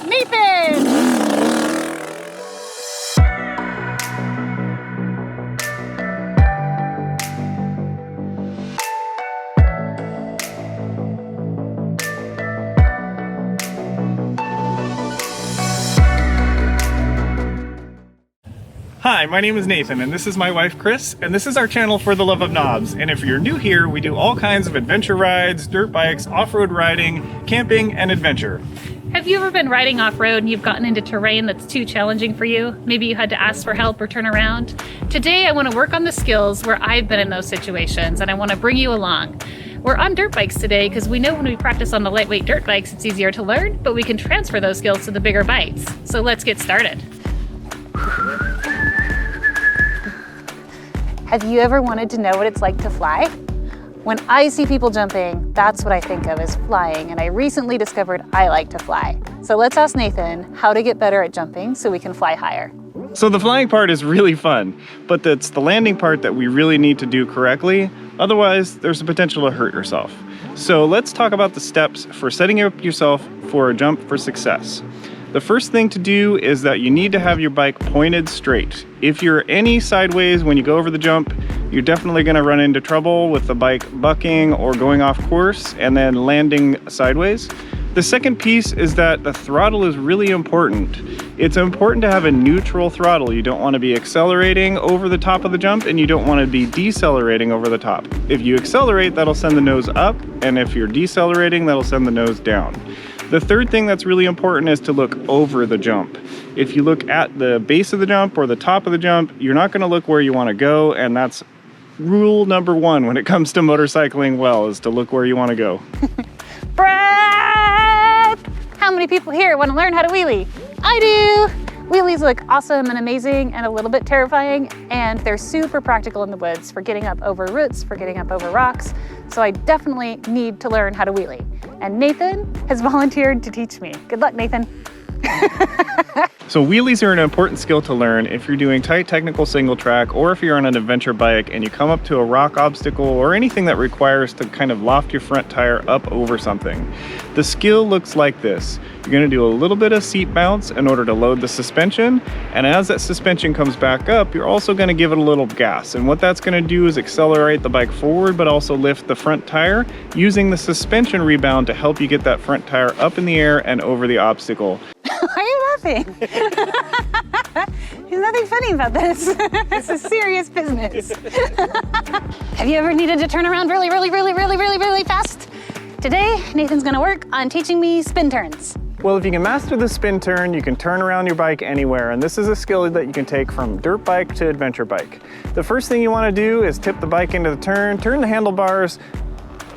Nathan! Hi, my name is Nathan, and this is my wife Kris, and this is our channel For the Love of Knobs. And if you're new here, we do all kinds of adventure rides, dirt bikes, off-road riding, camping, and adventure. Have you ever been riding off-road and you've gotten into terrain that's too challenging for you? Maybe you had to ask for help or turn around? Today I want to work on the skills where I've been in those situations, and I want to bring you along. We're on dirt bikes today because we know when we practice on the lightweight dirt bikes it's easier to learn, but we can transfer those skills to the bigger bikes. So let's get started. Have you ever wanted to know what it's like to fly? When I see people jumping, that's what I think of as flying, and I recently discovered I like to fly. So let's ask Nathan how to get better at jumping so we can fly higher. So the flying part is really fun, but it's the landing part that we really need to do correctly. Otherwise, there's the potential to hurt yourself. So let's talk about the steps for setting up yourself for a jump for success. The first thing to do is that you need to have your bike pointed straight. If you're any sideways when you go over the jump, you're definitely going to run into trouble with the bike bucking or going off course and then landing sideways. The second piece is that the throttle is really important. It's important to have a neutral throttle. You don't want to be accelerating over the top of the jump, and you don't want to be decelerating over the top. If you accelerate, that'll send the nose up, and if you're decelerating, that'll send the nose down. The third thing that's really important is to look over the jump. If you look at the base of the jump or the top of the jump, you're not going to look where you want to go, and that's rule number one when it comes to motorcycling well, is to look where you want to go. Brad! How many people here want to learn how to wheelie? I do! Wheelies look awesome and amazing and a little bit terrifying, and they're super practical in the woods for getting up over roots, for getting up over rocks, so I definitely need to learn how to wheelie. And Nathan has volunteered to teach me. Good luck, Nathan. So wheelies are an important skill to learn if you're doing tight technical single track, or if you're on an adventure bike and you come up to a rock obstacle or anything that requires to kind of loft your front tire up over something. The skill looks like this. You're going to do a little bit of seat bounce in order to load the suspension, and as that suspension comes back up, you're also going to give it a little gas, and what that's going to do is accelerate the bike forward but also lift the front tire using the suspension rebound to help you get that front tire up in the air and over the obstacle. Why are you laughing? There's nothing funny about this. This is serious business. Have you ever needed to turn around really fast? Today, Nathan's gonna work on teaching me spin turns. Well, if you can master the spin turn, you can turn around your bike anywhere, and this is a skill that you can take from dirt bike to adventure bike. The first thing you want to do is tip the bike into the turn the handlebars,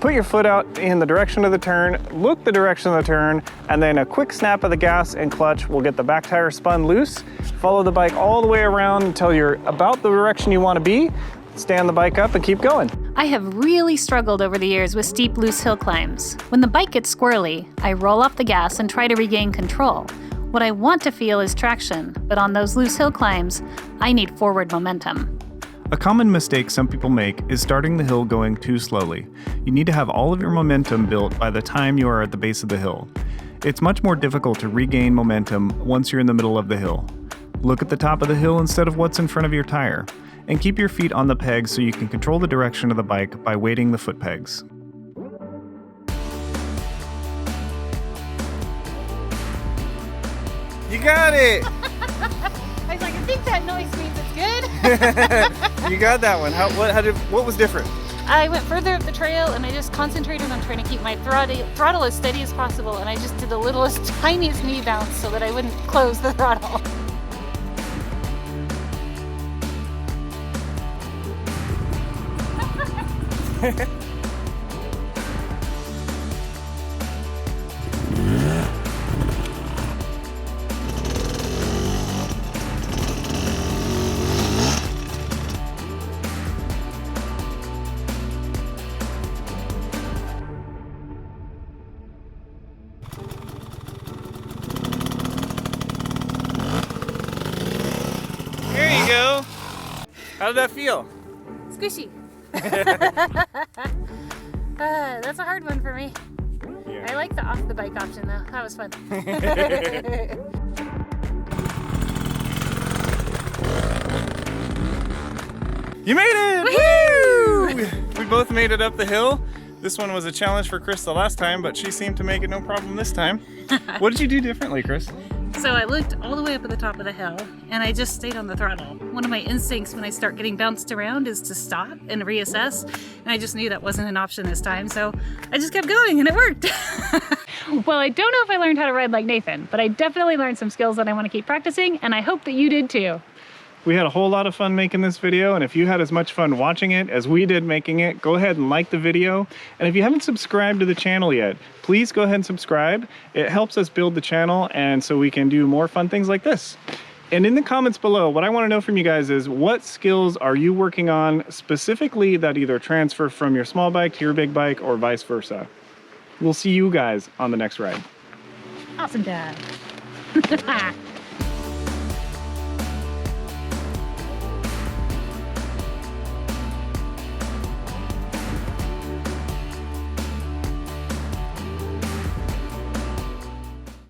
put your foot out in the direction of the turn, look the direction of the turn, and then a quick snap of the gas and clutch will get the back tire spun loose. Follow the bike all the way around until you're about the direction you want to be. Stand the bike up and keep going. I have really struggled over the years with steep, loose hill climbs. When the bike gets squirrely, I roll off the gas and try to regain control. What I want to feel is traction, but on those loose hill climbs, I need forward momentum. A common mistake some people make is starting the hill going too slowly. You need to have all of your momentum built by the time you are at the base of the hill. It's much more difficult to regain momentum once you're in the middle of the hill. Look at the top of the hill instead of what's in front of your tire, and keep your feet on the pegs so you can control the direction of the bike by weighting the foot pegs. You got it! I was like, I think that noise means it's good. You got that one. What was different? I went further up the trail and I just concentrated on trying to keep my throttle as steady as possible, and I just did the littlest, tiniest knee bounce so that I wouldn't close the throttle. There you go. How did that feel? Squishy. That's a hard one for me. Yeah. there. I like the off the bike option though. That was fun. You made it! Woo! We both made it up the hill. This one was a challenge for Kris the last time, but she seemed to make it no problem this time. What did you do differently, Kris? So I looked all the way up at the top of the hill and I just stayed on the throttle. One of my instincts when I start getting bounced around is to stop and reassess. And I just knew that wasn't an option this time. So I just kept going and it worked. Well, I don't know if I learned how to ride like Nathan, but I definitely learned some skills that I want to keep practicing. And I hope that you did too. We had a whole lot of fun making this video, and if you had as much fun watching it as we did making it, go ahead and like the video. And if you haven't subscribed to the channel yet, please go ahead and subscribe. It helps us build the channel, and so we can do more fun things like this. And in the comments below, what I want to know from you guys is, what skills are you working on specifically that either transfer from your small bike to your big bike or vice versa? We'll see you guys on the next ride. Awesome, Dad.